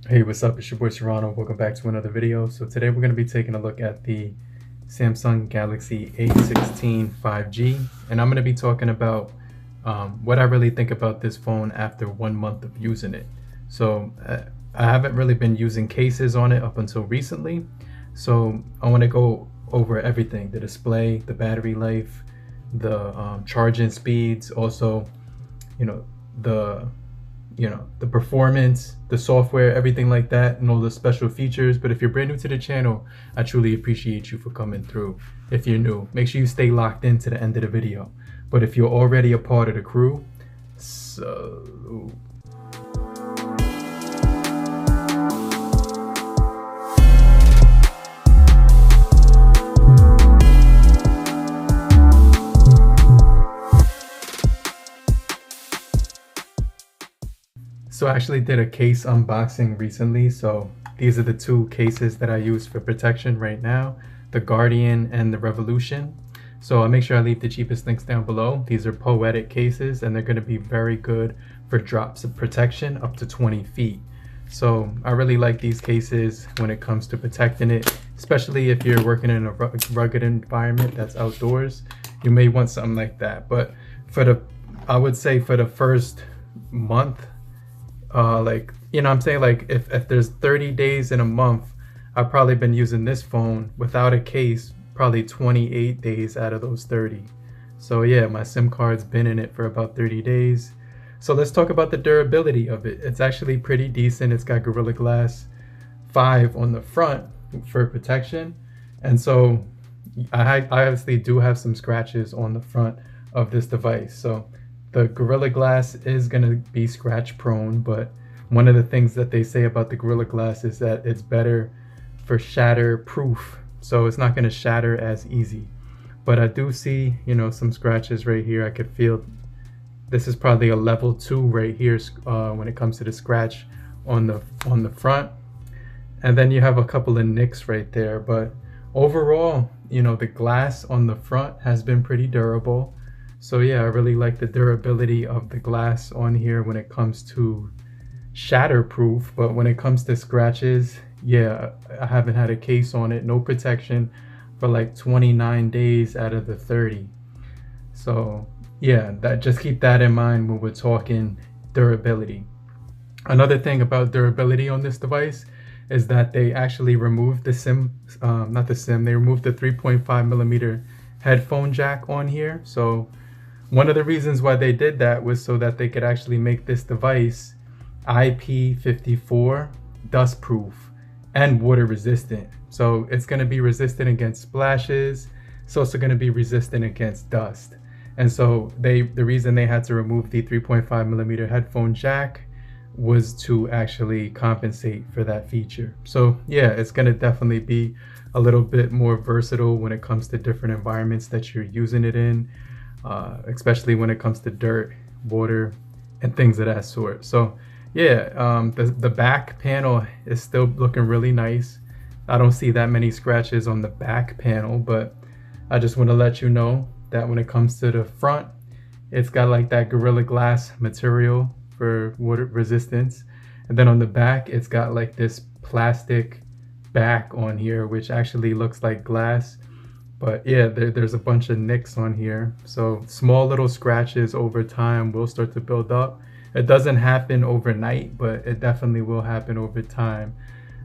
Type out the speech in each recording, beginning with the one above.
Hey, what's up? It's your boy Serrano. Welcome back to another video. So today we're going to be taking a look at the Samsung Galaxy A16 5G, and I'm going to be talking about what I really think about this phone after 1 month of using it. So I haven't really been using cases on it up until recently. So I want to go over everything: the display, the battery life, the charging speeds, also, you know, the the performance, the software, everything like that, and all the special features. But if you're brand new to the channel, I truly appreciate you for coming through. If you're new, make sure you stay locked in to the end of the video. But if you're already a part of the crew, so I actually did a case unboxing recently. So these are the two cases that I use for protection right now, the Guardian and the Revolution. So I'll make sure I leave the cheapest links down below. These are Poetic cases, and they're going to be very good for drops of protection up to 20 feet. So I really like these cases when it comes to protecting it, especially if you're working in a rugged environment that's outdoors. You may want something like that. But I would say for the first month, like, I'm saying, like, if there's 30 days in a month, I've probably been using this phone without a case probably 28 days out of those 30. So yeah, my SIM card's been in it for about 30 days. So let's talk about the durability of it. It's actually pretty decent. It's got Gorilla Glass 5 on the front for protection. And so I obviously do have some scratches on the front of this device. So the Gorilla Glass is going to be scratch prone, but one of the things that they say about the Gorilla Glass is that it's better for shatter proof. So it's not going to shatter as easy. But I do see, some scratches right here. I could feel this is probably a level 2 right here when it comes to the scratch on the front. And then you have a couple of nicks right there. But overall, the glass on the front has been pretty durable. So yeah, I really like the durability of the glass on here when it comes to shatterproof. But when it comes to scratches, yeah, I haven't had a case on it, no protection for like 29 days out of the 30. So yeah, just keep that in mind when we're talking durability. Another thing about durability on this device is that they actually removed the they removed the 3.5 millimeter headphone jack on here. So one of the reasons why they did that was so that they could actually make this device IP54 dust proof and water resistant. So it's going to be resistant against splashes. It's also going to be resistant against dust. And so the reason they had to remove the 3.5 millimeter headphone jack was to actually compensate for that feature. So yeah, it's going to definitely be a little bit more versatile when it comes to different environments that you're using it in. Especially when it comes to dirt, water, and things of that sort. So yeah, the back panel is still looking really nice. I don't see that many scratches on the back panel, but I just want to let you know that when it comes to the front, it's got like that Gorilla Glass material for water resistance. And then on the back, it's got like this plastic back on here, which actually looks like glass. But yeah, there's a bunch of nicks on here. So small little scratches over time will start to build up. It doesn't happen overnight, but it definitely will happen over time,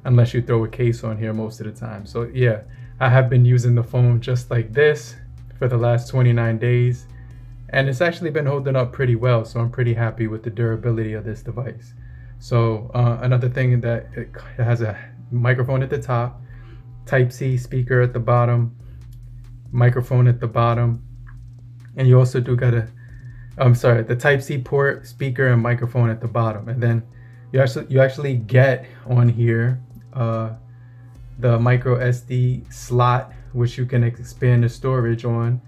unless you throw a case on here most of the time. So yeah, I have been using the phone just like this for the last 29 days. And it's actually been holding up pretty well. So I'm pretty happy with the durability of this device. So another thing, that it has a microphone at the top, Type-C speaker at the bottom, microphone at the bottom, and you also do got the Type-C port, speaker, and microphone at the bottom. And then you actually get on here the micro SD slot, which you can expand the storage on.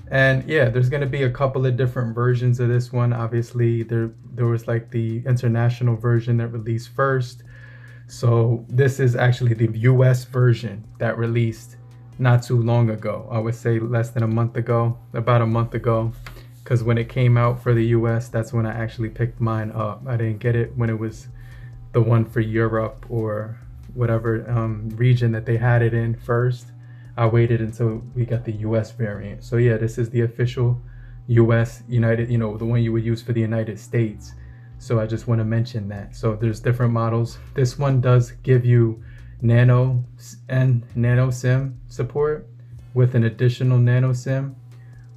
And yeah, there's going to be a couple of different versions of this one. Obviously there was like the international version that released first. So this is actually the US version that released not too long ago. I would say less than a month ago, about a month ago, because when it came out for the US, that's when I actually picked mine up. I didn't get it when it was the one for Europe or whatever region that they had it in first. I waited until we got the US variant. So yeah, this is the official US United, the one you would use for the United States. So I just want to mention that. So there's different models. This one does give you nano and nano SIM support with an additional nano SIM,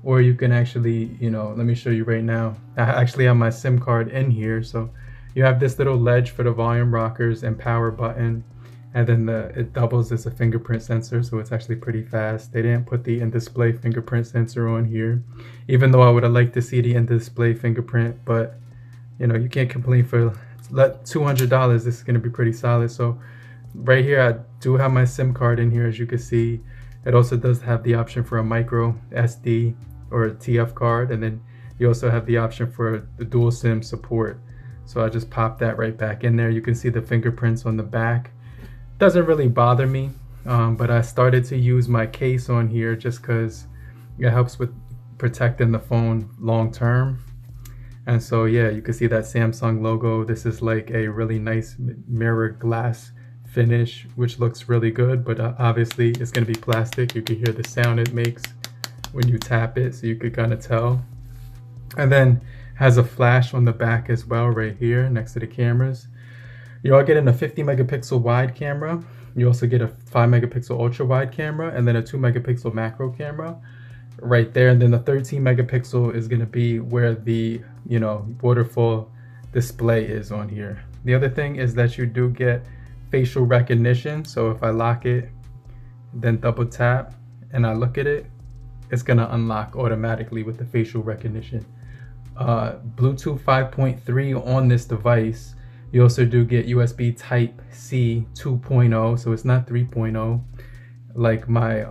or you can actually, let me show you right now. I actually have my SIM card in here. So you have this little ledge for the volume rockers and power button, and then it doubles as a fingerprint sensor, so it's actually pretty fast. They didn't put the in-display fingerprint sensor on here, even though I would have liked to see the in-display fingerprint, but you can't complain. For $200, this is going to be pretty solid. So right here, I do have my SIM card in here, as you can see. It also does have the option for a micro SD or a TF card, and then you also have the option for the dual SIM support. So I just pop that right back in there. You can see the fingerprints on the back. Doesn't really bother me, but I started to use my case on here just because it helps with protecting the phone long term. And so yeah, you can see that Samsung logo. This is like a really nice mirror glass finish, which looks really good, but obviously it's going to be plastic. You can hear the sound it makes when you tap it, so you could kind of tell. And then has a flash on the back as well, right here next to the cameras. You are getting a 50 megapixel wide camera. You also get a 5 megapixel ultra wide camera, and then a 2 megapixel macro camera right there. And then the 13 megapixel is going to be where the waterfall display is on here. The other thing is that you do get facial recognition. So if I lock it, then double tap, and I look at it, it's going to unlock automatically with the facial recognition. Bluetooth 5.3 on this device. You also do get USB Type-C 2.0, so it's not 3.0 like my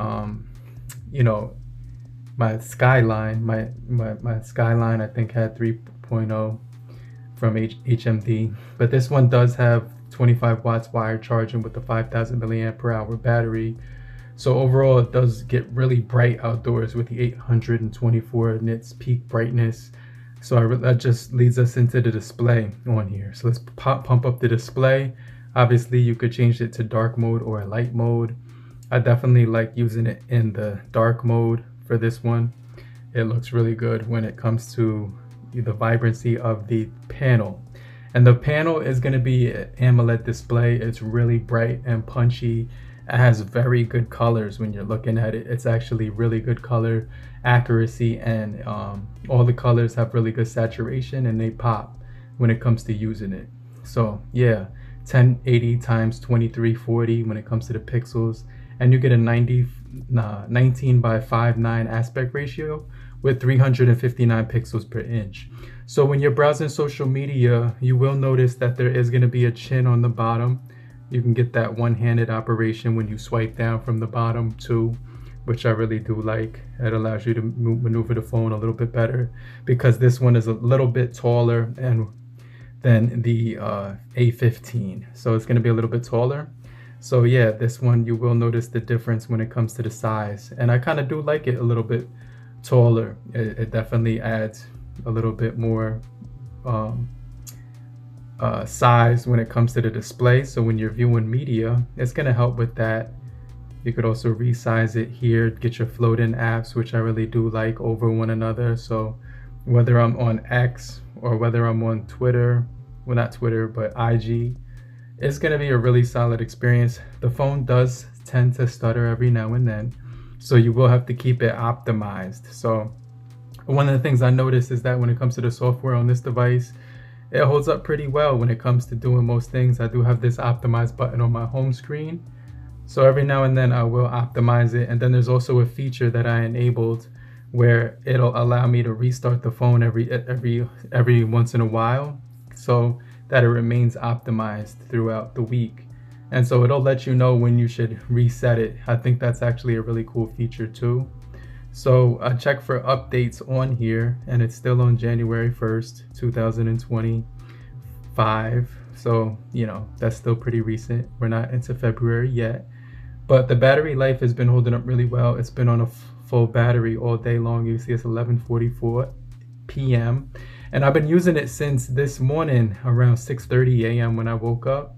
my Skyline. My Skyline I think had 3.0 from HMD, but this one does have 25 watts wired charging with the 5,000 milliampere hour battery. So overall, it does get really bright outdoors with the 824 nits peak brightness. So that just leads us into the display on here. So let's pump up the display. Obviously, you could change it to dark mode or light mode. I definitely like using it in the dark mode for this one. It looks really good when it comes to the vibrancy of the panel. And the panel is going to be an AMOLED display. It's really bright and punchy. It has very good colors when you're looking at it. It's actually really good color accuracy, and all the colors have really good saturation and they pop when it comes to using it. So yeah, 1080 times 2340 when it comes to the pixels, and you get a 19 by 5.9 aspect ratio with 359 pixels per inch. So when you're browsing social media, you will notice that there is going to be a chin on the bottom. You can get that one-handed operation when you swipe down from the bottom too, which I really do like. It allows you to maneuver the phone a little bit better because this one is a little bit taller than the A15. So it's going to be a little bit taller. So yeah, this one you will notice the difference when it comes to the size. And I kind of do like it a little bit taller. It definitely adds a little bit more size when it comes to the display. So when you're viewing media, it's going to help with that. You could also resize it here, get your float-in apps, which I really do like, over one another. So whether I'm on X or whether I'm on Twitter, well, not Twitter, but IG, it's going to be a really solid experience. The phone does tend to stutter every now and then, so you will have to keep it optimized. So one of the things I noticed is that when it comes to the software on this device, it holds up pretty well when it comes to doing most things. I do have this optimize button on my home screen, so every now and then I will optimize it. And then there's also a feature that I enabled where it'll allow me to restart the phone every once in a while, so that it remains optimized throughout the week. And so it'll let you know when you should reset it. I think that's actually a really cool feature too. So I checked for updates on here, and it's still on January 1st, 2025. So, that's still pretty recent. We're not into February yet. But the battery life has been holding up really well. It's been on a full battery all day long. You see it's 11:44 p.m. And I've been using it since this morning around 6:30 a.m. when I woke up.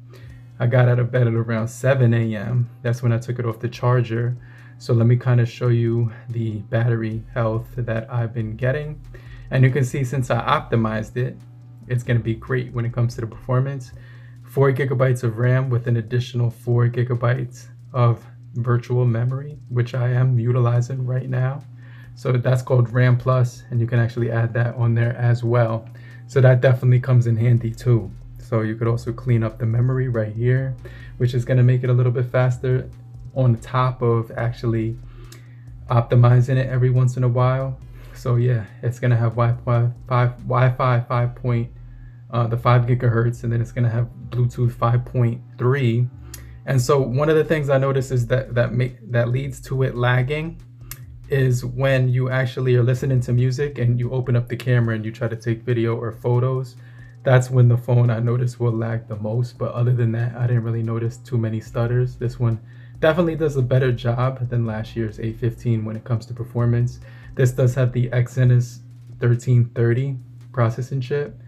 I got out of bed at around 7 a.m. That's when I took it off the charger. So let me kind of show you the battery health that I've been getting. And you can see since I optimized it, it's going to be great when it comes to the performance. 4 gigabytes of RAM with an additional 4 gigabytes of virtual memory, which I am utilizing right now. So that's called RAM Plus, and you can actually add that on there as well. So that definitely comes in handy too. So you could also clean up the memory right here, which is going to make it a little bit faster on top of actually optimizing it every once in a while. So yeah, it's going to have Wi-Fi 5 point, the 5 gigahertz, and then it's going to have Bluetooth 5.3. And so one of the things I noticed is that leads to it lagging is when you actually are listening to music and you open up the camera and you try to take video or photos. That's when the phone, I noticed, will lag the most. But other than that, I didn't really notice too many stutters. This one definitely does a better job than last year's A15 when it comes to performance. This does have the Exynos 1330 processing chip.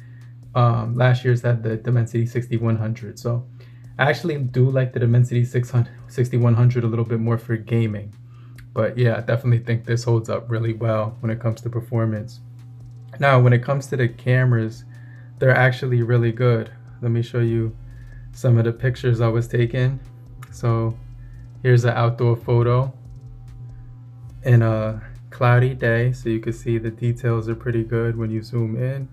Last year's had the Dimensity 6100. So I actually do like the Dimensity 6100 a little bit more for gaming. But yeah, I definitely think this holds up really well when it comes to performance. Now, when it comes to the cameras, they're actually really good. Let me show you some of the pictures I was taking. So here's an outdoor photo in a cloudy day. So you can see the details are pretty good when you zoom in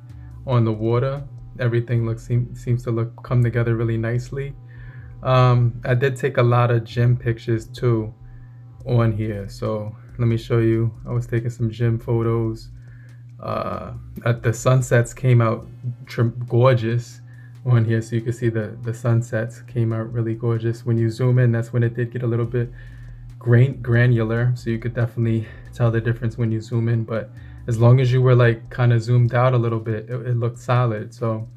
on the water. Everything seems to come together really nicely. I did take a lot of gym pictures too on here. So let me show you. I was taking some gym photos. The sunsets came out gorgeous on here, so you can see the sunsets came out really gorgeous. When you zoom in, that's when it did get a little bit granular, so you could definitely tell the difference when you zoom in. But as long as you were like kind of zoomed out a little bit, it looked solid. So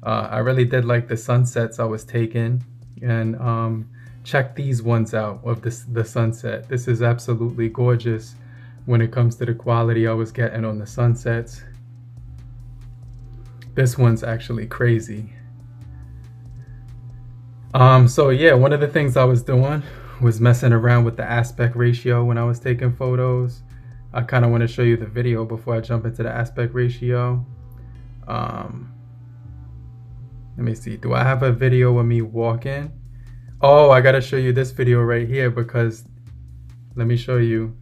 I really did like the sunsets I was taking. And check these ones out of the sunset. This is absolutely gorgeous when it comes to the quality I was getting on the sunsets. This one's actually crazy. So yeah, one of the things I was doing was messing around with the aspect ratio when I was taking photos. I kind of want to show you the video before I jump into the aspect ratio. Let me see, do I have a video of me walking? Oh, I gotta show you this video right here, because let me show you.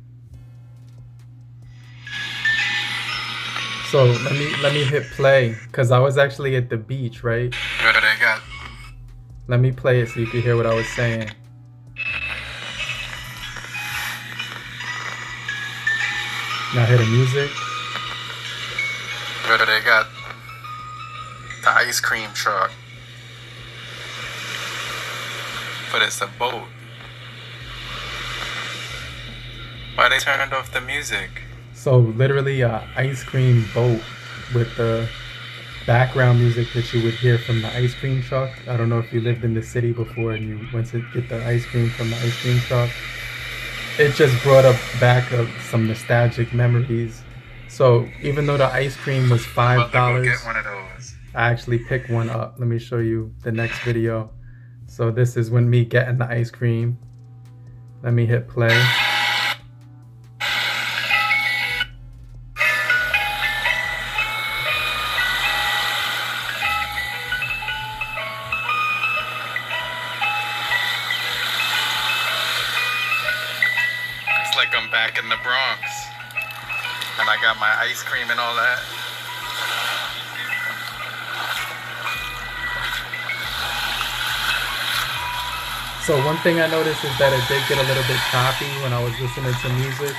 So let me hit play, because I was actually at the beach, right? What do they got? Let me play it so you can hear what I was saying. Now hear the music. What do they got? The ice cream truck. But it's a boat. Why they turned off the music? So literally a ice cream boat with the background music that you would hear from the ice cream truck. I don't know if you lived in the city before and you went to get the ice cream from the ice cream truck. It just brought back some nostalgic memories. So even though the ice cream was $5, get one of those. I actually picked one up. Let me show you the next video. So this is when me getting the ice cream. Let me hit play. It's like I'm back in the Bronx. And I got my ice cream and all that. So one thing I noticed is that it did get a little bit choppy when I was listening to music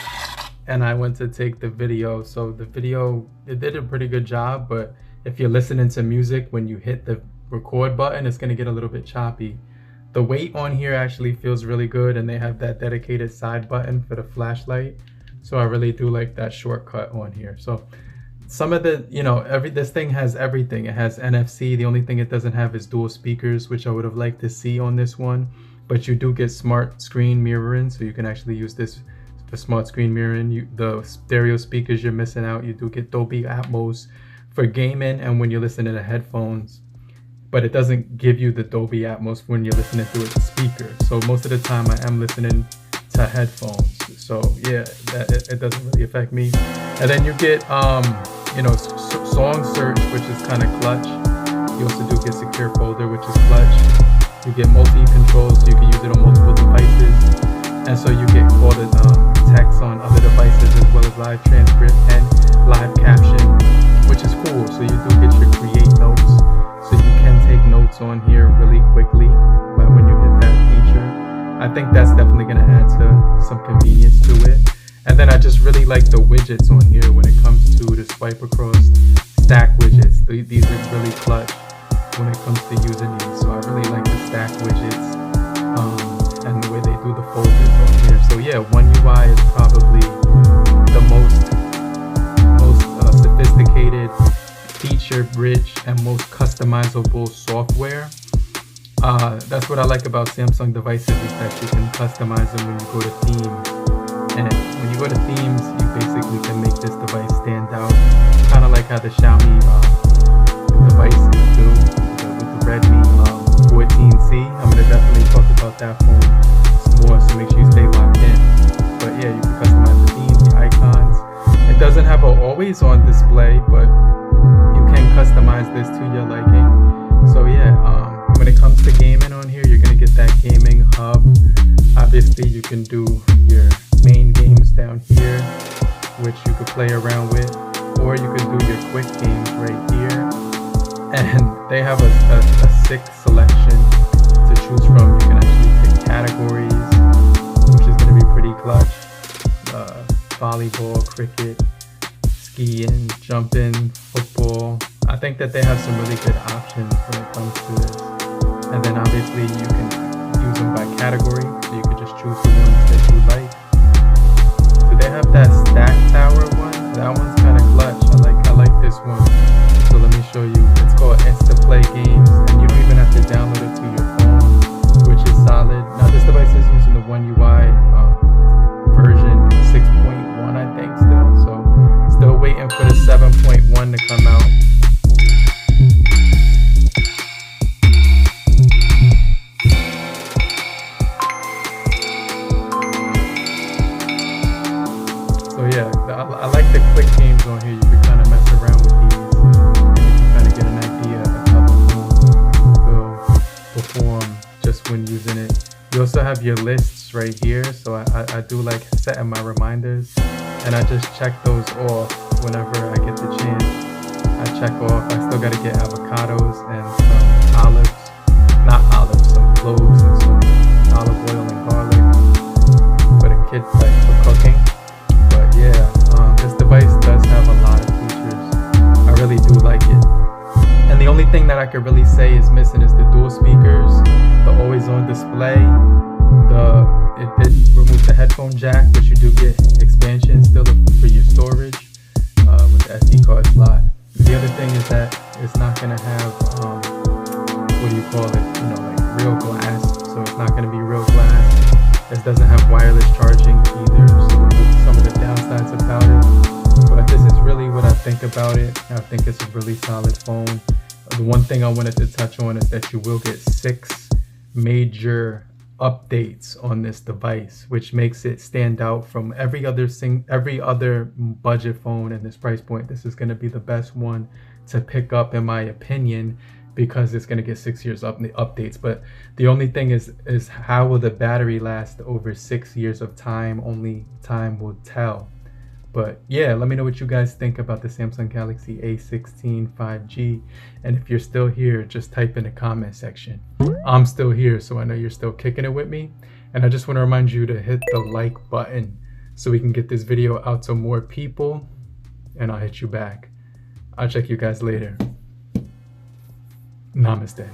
and I went to take the video. So the video, it did a pretty good job, but if you're listening to music, when you hit the record button, it's gonna get a little bit choppy. The weight on here actually feels really good, and they have that dedicated side button for the flashlight. So I really do like that shortcut on here. So some of the, this thing has everything. It has NFC. The only thing it doesn't have is dual speakers, which I would have liked to see on this one. But you do get smart screen mirroring, so you can actually use this for smart screen mirroring. The stereo speakers you're missing out. You do get Dolby Atmos for gaming and when you're listening to headphones, but it doesn't give you the Dolby Atmos when you're listening through a speaker. So most of the time I am listening to headphones. So yeah, it doesn't really affect me. And then you get you know, song search, which is kind of clutch. You also do get secure folder, which is clutch. You get multi-control, so you can use it on multiple devices. And so you get called text on other devices, as well as live transcript and live caption, which is cool. So you do get your create notes, so you can take notes on here really quickly. But when you hit that feature, I think that's definitely going to add to some convenience to it. And then I just really like the widgets on here when it comes to the swipe across stack widgets. These are really clutch when it comes to using these. So I really like the stack widgets and the way they do the folders on here. So yeah, One UI is probably the most sophisticated, feature-rich, and most customizable software. That's what I like about Samsung devices, is that you can customize them when you go to themes. And when you go to themes, you basically can make this device stand out, kind of like how the Xiaomi devices do with the Redmi 14C. I'm going to definitely talk about that phone more, so make sure you stay locked in. But yeah, you can customize the themes, the icons. It doesn't have an always on display, but you can customize this to your liking. So yeah, when it comes to gaming on here, you're going to get that gaming hub. Obviously, you can do your main games down here, which you could play around with, or you can do your quick games right here. And they have a sick selection to choose from. You can actually pick categories, which is going to be pretty clutch. Volleyball, cricket, skiing, jumping, football. I think that they have some really good options when it comes to this. And then obviously you can use them by category, so you can just choose the ones that you like. So they have that stack tower one. That one's kind of clutch. I like this one. So let me show you. It's called Insta Play Games, and you don't even have to download it to your phone, which is solid. Now this device is using the One UI version 6.1, I think still. So still waiting for the 7.1 to come out. So yeah, I like the quick games on here. You can kind of mess around with these, and you can kind of get an idea of how the phone will perform just when using it. You also have your lists right here, so I do like setting my reminders, and I just check those off whenever I get the chance. I check off. I still got to get avocados and some olives, some cloves and some olive oil and garlic for the kids, like for cooking. But yeah, this device does have a lot of features. I really do like it. And the only thing that I could really say is missing is the dual speakers, the always on display. It did remove the headphone jack, but you do get expansion still for your storage with the SD card slot. The other thing is that it's not going to have, what do you call it, like real glass. So it's not going to be real glass. This doesn't have wireless charging either, so those are some of the downsides about it. But this is really what I think about it. I think it's a really solid phone. The one thing I wanted to touch on is that you will get 6 major updates on this device, which makes it stand out from every other budget phone in this price point. This is going to be the best one to pick up, in my opinion, because it's going to get 6 years updates. But the only thing is how will the battery last over 6 years of time? Only time will tell. But yeah, let me know what you guys think about the Samsung Galaxy A16 5G. And if you're still here, just type in the comment section. I'm still here, so I know you're still kicking it with me. And I just want to remind you to hit the like button so we can get this video out to more people. And I'll hit you back. I'll check you guys later. Namaste.